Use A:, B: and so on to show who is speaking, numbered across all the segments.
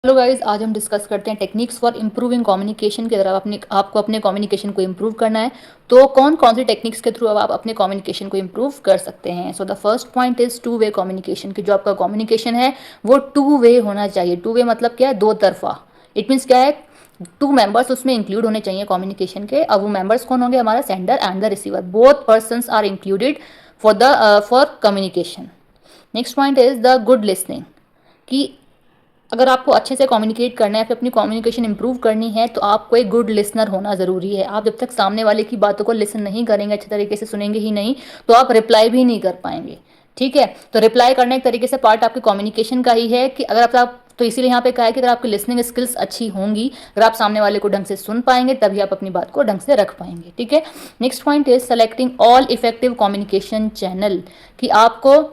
A: Hello guys, आज हम discuss करते हैं टेक्निक्स फॉर इम्प्रूविंग कम्युनिकेशन की। अगर आपको अपने कम्युनिकेशन को इम्प्रूव करना है तो कौन कौन सी टेक्निक्स के थ्रू आप अपने कम्युनिकेशन को इम्प्रूव कर सकते हैं। So the first point is two way communication की जो आपका कम्युनिकेशन है वो टू वे होना चाहिए। टू वे मतलब क्या है? दो तरफा। इट मीन्स क्या है? टू मेंबर्स उसमें इंक्लूड होने चाहिए कम्युनिकेशन के। अब वो मेंबर्स कौन होंगे? हमारा sender and the receiver, both persons are included for communication. Next point is the good listening कि अगर आपको अच्छे से कम्युनिकेट करना है, फिर अपनी कम्युनिकेशन इंप्रूव करनी है तो आपको एक गुड लिसनर होना ज़रूरी है। आप जब तक सामने वाले की बातों को लिसन नहीं करेंगे, अच्छे तरीके से सुनेंगे ही नहीं, तो आप रिप्लाई भी नहीं कर पाएंगे। ठीक है, तो रिप्लाई करने एक तरीके से पार्ट आपके कम्युनिकेशन का ही है कि अगर आप तो इसीलिए यहाँ पे कहा है कि अगर आपकी लिसनिंग स्किल्स अच्छी होंगी, अगर आप सामने वाले को ढंग से सुन पाएंगे, तभी आप अपनी बात को ढंग से रख पाएंगे। ठीक है, next point is selecting all effective communication channel कि आपको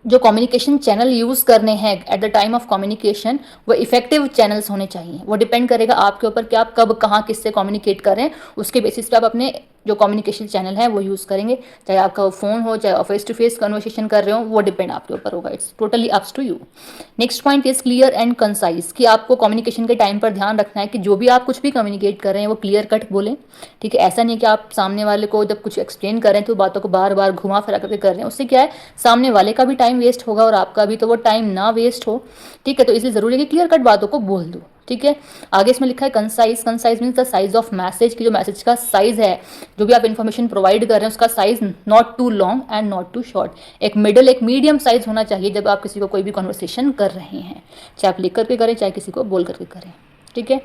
A: जो कम्युनिकेशन चैनल यूज़ करने हैं at the time of communication वो इफेक्टिव चैनल्स होने चाहिए। वो डिपेंड करेगा आपके ऊपर कि आप कब कहाँ किससे कम्युनिकेट कर रहे हैं, उसके बेसिस पे आप अपने जो कम्युनिकेशन चैनल है वो यूज़ करेंगे। चाहे आपका फ़ोन हो, चाहे आप फेस टू फेस कन्वर्सेशन कर रहे हो, वो डिपेंड आपके ऊपर होगा। It's totally ups to you. Next point is clear and concise कि आपको कम्युनिकेशन के टाइम पर ध्यान रखना है कि जो भी आप कुछ भी कम्युनिकेट कर रहे हैं वो क्लियर कट बोलें। ठीक है, ऐसा नहीं है कि आप सामने वाले को जब कुछ एक्सप्लेन कर रहे हैं तो बातों को बार बार घुमा फिरा करके कर रहे हैं। उससे क्या है, सामने वाले का भी टाइम वेस्ट होगा और आपका भी, तो वो टाइम ना वेस्ट हो। ठीक है, तो इसलिए ज़रूरी है कि क्लियर कट बातों को बोल दो। ठीक है, आगे इसमें लिखा है concise. Concise means the size of message की जो मैसेज का साइज है, जो भी आप इन्फॉर्मेशन प्रोवाइड कर रहे हैं उसका size not too long and not too short. एक मीडियम साइज होना चाहिए जब आप किसी को कोई भी कन्वर्सेशन कर रहे हैं, चाहे आप लिख करके करें चाहे किसी को बोल करके करें। ठीक है,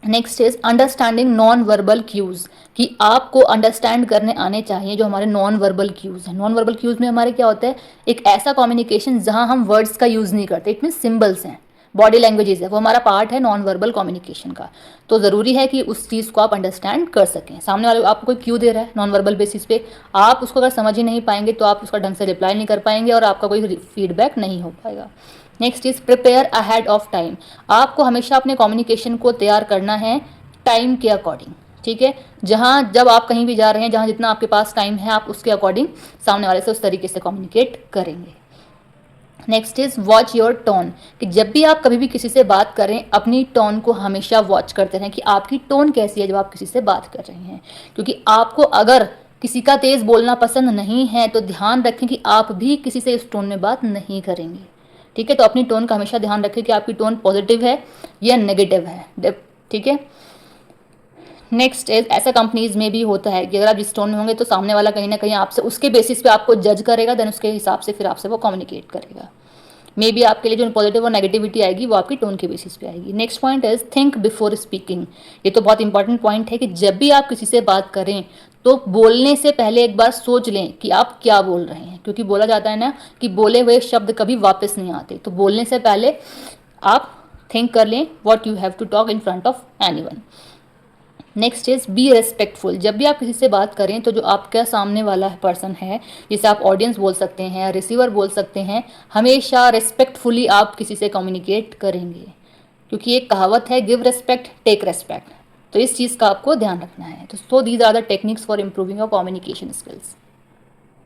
A: next is understanding non verbal cues कि आपको अंडरस्टैंड करने आने चाहिए जो हमारे नॉन वर्बल क्यूज़ हैं। नॉन वर्बल क्यूज़ में हमारे क्या होता है, एक ऐसा कम्युनिकेशन जहां हम वर्ड्स का यूज़ नहीं करते। इट मीन सिंबल्स हैं, बॉडी लैंग्वेजेस है, वो हमारा पार्ट है नॉन वर्बल कम्युनिकेशन का। तो ज़रूरी है कि उस चीज़ को आप अंडरस्टैंड कर सकें। सामने वाले आपको कोई क्यू दे रहा है नॉन वर्बल बेसिस पे, आप उसको अगर समझ ही नहीं पाएंगे तो आप उसका ढंग से रिप्लाई नहीं कर पाएंगे और आपका कोई फीडबैक नहीं हो पाएगा। Next is prepare ahead of time. आपको हमेशा अपने कम्युनिकेशन को तैयार करना है टाइम के अकॉर्डिंग। ठीक है, जहाँ जब आप कहीं भी जा रहे हैं, जहाँ जितना आपके पास टाइम है, आप उसके अकॉर्डिंग सामने वाले से उस तरीके से कम्युनिकेट करेंगे। Next is watch your tone कि जब भी आप कभी भी किसी से बात करें, अपनी टोन को हमेशा वॉच करते रहें कि आपकी टोन कैसी है जब आप किसी से बात कर रहे हैं। क्योंकि आपको अगर किसी का तेज़ बोलना पसंद नहीं है तो ध्यान रखें कि आप भी किसी से इस टोन में बात नहीं करेंगे। ठीक है, तो अपनी टोन का हमेशा ध्यान रखें कि आपकी टोन पॉजिटिव है या नेगेटिव है। ठीक है, नेक्स्ट इज ऐसा कंपनीज में भी होता है कि अगर आप जिस टोन में होंगे तो सामने वाला कहीं ना कहीं आपसे उसके बेसिस पे आपको जज करेगा, देन उसके हिसाब से फिर आपसे वो कम्युनिकेट करेगा। मे बी आपके लिए जो पॉजिटिव और नेगेटिविटी आएगी वो आपकी टोन के बेसिस पे आएगी। Next point is think before speaking. ये तो बहुत इंपॉर्टेंट पॉइंट है कि जब भी आप किसी से बात करें तो बोलने से पहले एक बार सोच लें कि आप क्या बोल रहे हैं। क्योंकि बोला जाता है ना कि बोले हुए शब्द कभी वापस नहीं आते, तो बोलने से पहले आप थिंक कर लें what you have to talk in front of anyone. Next is be respectful. जब भी आप किसी से बात करें तो जो आपका सामने वाला पर्सन है, जिसे आप ऑडियंस बोल सकते हैं, रिसीवर बोल सकते हैं, हमेशा रिस्पेक्टफुली आप किसी से कम्युनिकेट करेंगे। क्योंकि एक कहावत है, गिव रेस्पेक्ट टेक रेस्पेक्ट। तो इस चीज़ का आपको ध्यान रखना है। तो these are the techniques for improving your communication skills.